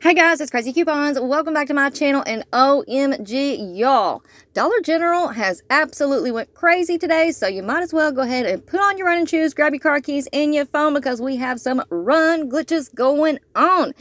Hey guys, it's Craz-E Coupons. Welcome back to my channel, and OMG, y'all. Dollar General has absolutely went crazy today, so you might as well go ahead and put on your running shoes, grab your car keys and your phone because we have some run glitches going on.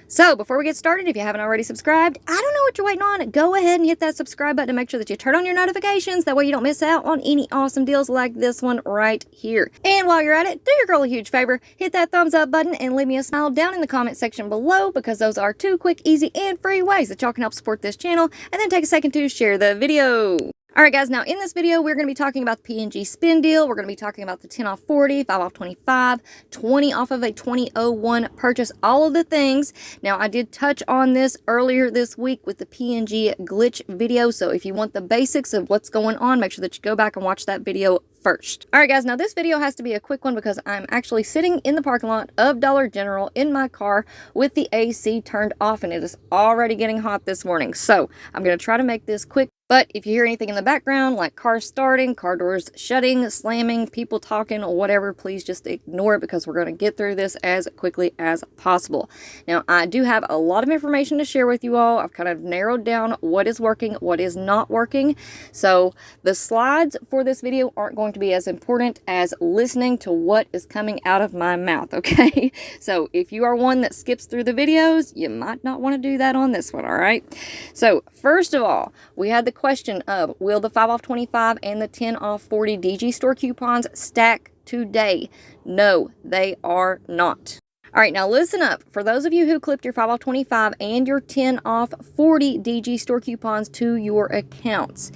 So, before we get started, if you haven't already subscribed, I don't know what you're waiting on. Go ahead and hit that subscribe button to make sure that you turn on your notifications. That way you don't miss out on any awesome deals like this one right here. And while you're at it, do your girl a huge favor. Hit that thumbs up button and leave me a smile down in the comment section below, because those are 2 quick, easy, and free ways that y'all can help support this channel. And then take a second to share the video. Alright guys, now in this video, we're going to be talking about the P&G spin deal. We're going to be talking about the 10 off 40, 5 off 25, 20 off of a 2001 purchase, all of the things. Now, I did touch on this earlier this week with the P&G glitch video, so if you want the basics of what's going on, make sure that you go back and watch that video first. Alright guys, now this video has to be a quick one because I'm actually sitting in the parking lot of Dollar General in my car with the AC turned off, and it is already getting hot this morning. So, I'm going to try to make this quick. But if you hear anything in the background, like cars starting, car doors shutting, slamming, people talking, or whatever, please just ignore it because we're going to get through this as quickly as possible. Now, I do have a lot of information to share with you all. I've kind of narrowed down what is working, what is not working. So, the slides for this video aren't going to be as important as listening to what is coming out of my mouth, okay? So, if you are one that skips through the videos, you might not want to do that on this one, all right? So, first of all, we had the question of, will the 5 off 25 and the 10 off 40 DG store coupons stack today? No, they are not. All right, now listen up. For those of you who clipped your 5 off 25 and your 10 off 40 DG store coupons to your accounts,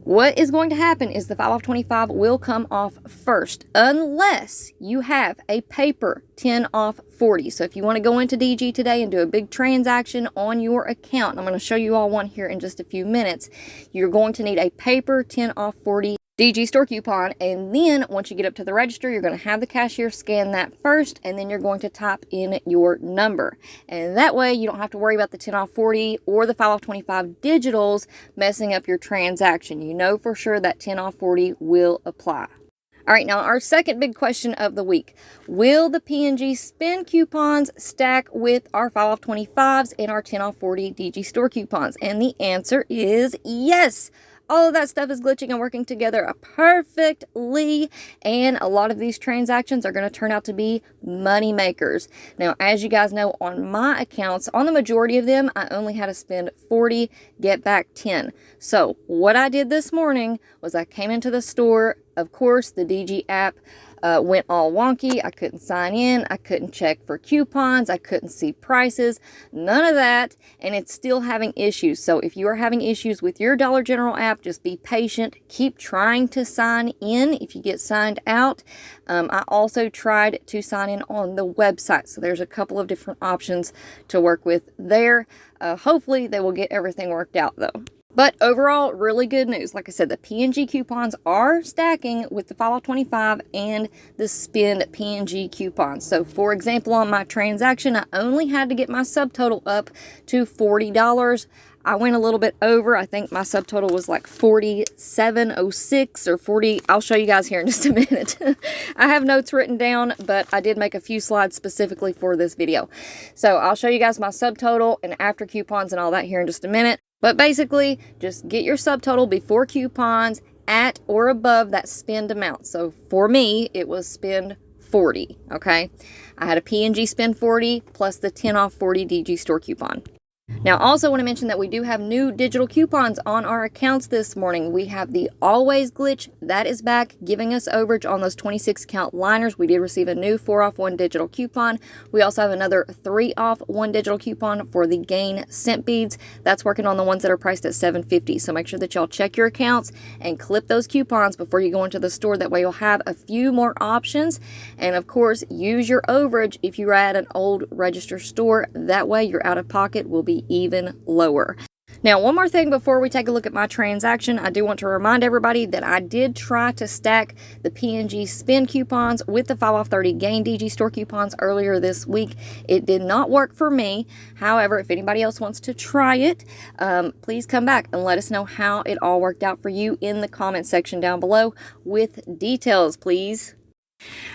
what is going to happen is the 5 off 25 will come off first, unless you have a paper 10 off 40. So if you want to go into DG today and do a big transaction on your account, and I'm going to show you all one here in just a few minutes, you're going to need a paper 10 off 40 DG store coupon, and then once you get up to the register, you're going to have the cashier scan that first, and then you're going to type in your number. And that way you don't have to worry about the 10 off 40 or the 5 off 25 digitals messing up your transaction. You know for sure that 10 off 40 will apply. All right, now our second big question of the week. Will the P&G spin coupons stack with our 5 off 25s and our 10 off 40 DG store coupons? And the answer is yes. All of that stuff is glitching and working together perfectly, and a lot of these transactions are going to turn out to be money makers. Now, as you guys know, on my accounts, on the majority of them, I only had to spend 40, get back 10. So, what I did this morning was I came into the store. Of course, the DG app went all wonky. I couldn't sign in. I couldn't check for coupons. I couldn't see prices. None of that. And it's still having issues. So if you are having issues with your Dollar General app, just be patient. Keep trying to sign in if you get signed out. I also tried to sign in on the website. So there's a couple of different options to work with there. Hopefully they will get everything worked out though. But overall, really good news. Like I said, the P&G coupons are stacking with the 5 off 25 and the spend P&G coupons. So, for example, on my transaction, I only had to get my subtotal up to $40. I went a little bit over. I think my subtotal was like $47.06 or 40. I'll show you guys here in just a minute. I have notes written down, but I did make a few slides specifically for this video. So I'll show you guys my subtotal and after coupons and all that here in just a minute. But basically, just get your subtotal before coupons at or above that spend amount. So for me, it was spend 40, okay? I had a P&G spend 40 plus the 10 off 40 DG store coupon. Now, also want to mention that we do have new digital coupons on our accounts this morning. We have the Always glitch. That is back, giving us overage on those 26 count liners. We did receive a new 4 off 1 digital coupon. We also have another 3 off 1 digital coupon for the Gain scent beads. That's working on the ones that are priced at $7.50. So make sure that y'all check your accounts and clip those coupons before you go into the store. That way you'll have a few more options. And of course, use your overage if you're at an old register store. That way your out of pocket will be even lower. Now, one more thing before we take a look at my transaction, I do want to remind everybody that I did try to stack the P&G spend coupons with the 5 off 30 Gain DG store coupons earlier this week. It did not work for me. However, if anybody else wants to try it, please come back and let us know how it all worked out for you in the comment section down below with details, please.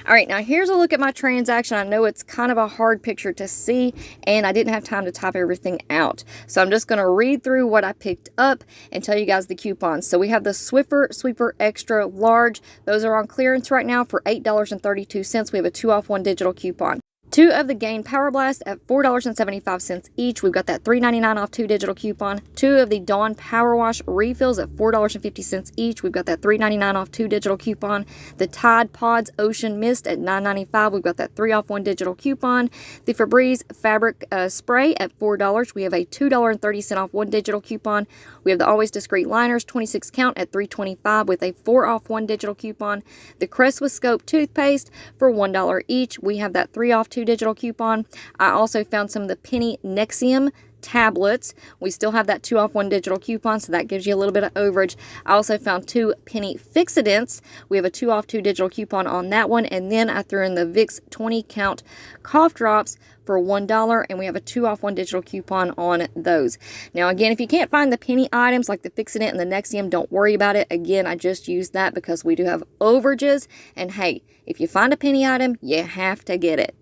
All right, now here's a look at my transaction. I know it's kind of a hard picture to see, and I didn't have time to type everything out. So I'm just going to read through what I picked up and tell you guys the coupons. So we have the Swiffer Sweeper Extra Large. Those are on clearance right now for $8.32. We have a 2-off-1 digital coupon. 2 of the Gain Power Blast at $4.75 each. We've got that $3.99 off 2 digital coupon. 2 of the Dawn Power Wash refills at $4.50 each. We've got that $3.99 off 2 digital coupon. The Tide Pods Ocean Mist at $9.95. We've got that 3-off-1 digital coupon. The Febreze Fabric Spray at $4. We have a $2.30 off 1 digital coupon. We have the Always Discreet Liners 26 count at $3.25 with a 4-off-1 digital coupon. The Crest with Scope toothpaste for $1 each. We have that 3-off 2 digital coupon. I also found some of the Penny Nexium tablets. We still have that 2-off-1 digital coupon, so that gives you a little bit of overage. I also found 2 Penny Fixidents. We have a 2-off-2 digital coupon on that one, and then I threw in the Vicks 20 count cough drops for $1, and we have a 2-off-1 digital coupon on those. Now again, if you can't find the penny items like the Fixident and the Nexium, don't worry about it. Again, I just used that because we do have overages, and hey, if you find a penny item, you have to get it.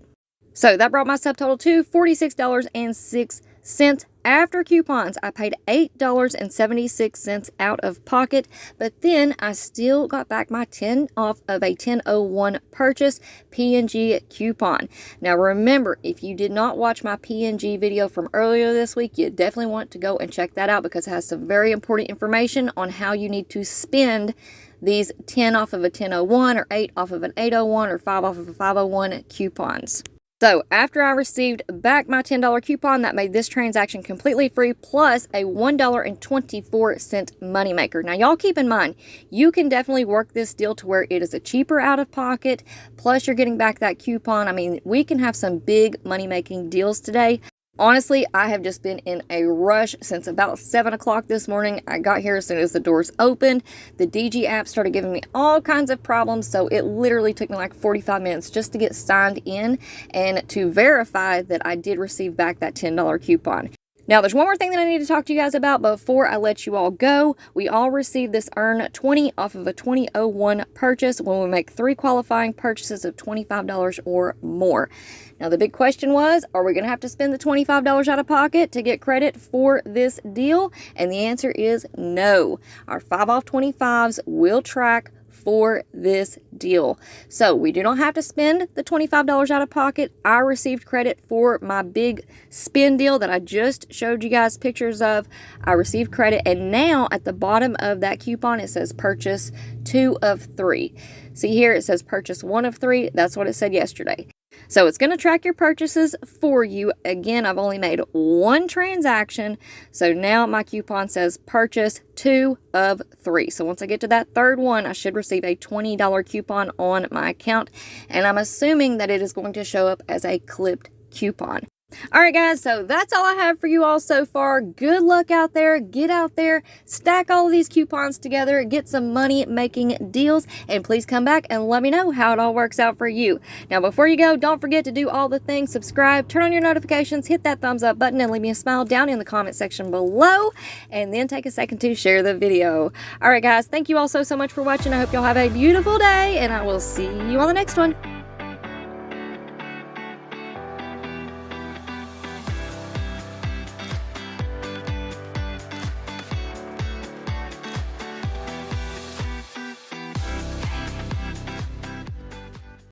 So that brought my subtotal to $46.06. After coupons, I paid $8.76 out of pocket, but then I still got back my 10 off of a 1001 purchase P&G coupon. Now remember, if you did not watch my P&G video from earlier this week, you definitely want to go and check that out because it has some very important information on how you need to spend these 10 off of a 1001 or 8 off of an 801 or 5 off of a 501 coupons. So after I received back my $10 coupon, that made this transaction completely free, plus a $1.24 moneymaker. Now y'all keep in mind, you can definitely work this deal to where it is a cheaper out of pocket, plus you're getting back that coupon. I mean, we can have some big money-making deals today. Honestly, I have just been in a rush since about 7 o'clock this morning. I got here as soon as the doors opened. The DG app started giving me all kinds of problems, so it literally took me like 45 minutes just to get signed in and to verify that I did receive back that $10 coupon. Now, there's one more thing that I need to talk to you guys about before I let you all go. We all received this Earn 20 off of a 2001 purchase when we make 3 qualifying purchases of $25 or more. Now, the big question was, are we going to have to spend the $25 out of pocket to get credit for this deal? And the answer is no. Our 5 off 25s will track for this deal. So we do not have to spend the $25 out of pocket. I received credit for my big spin deal that I just showed you guys pictures of. I received credit, and now at the bottom of that coupon it says purchase 2 of 3. See here, it says purchase 1 of 3. That's what it said yesterday. So it's going to track your purchases for you. Again, I've only made 1 transaction. So now my coupon says purchase 2 of 3. So once I get to that 3rd one, I should receive a $20 coupon on my account. And I'm assuming that it is going to show up as a clipped coupon. Alright guys, so that's all I have for you all so far. Good luck out there. Get out there, stack all of these coupons together, get some money making deals, and please come back and let me know how it all works out for you. Now before you go, don't forget to do all the things. Subscribe, turn on your notifications, hit that thumbs up button, and leave me a smile down in the comment section below, and then take a second to share the video. Alright guys, thank you all so much for watching. I hope y'all have a beautiful day, and I will see you on the next one.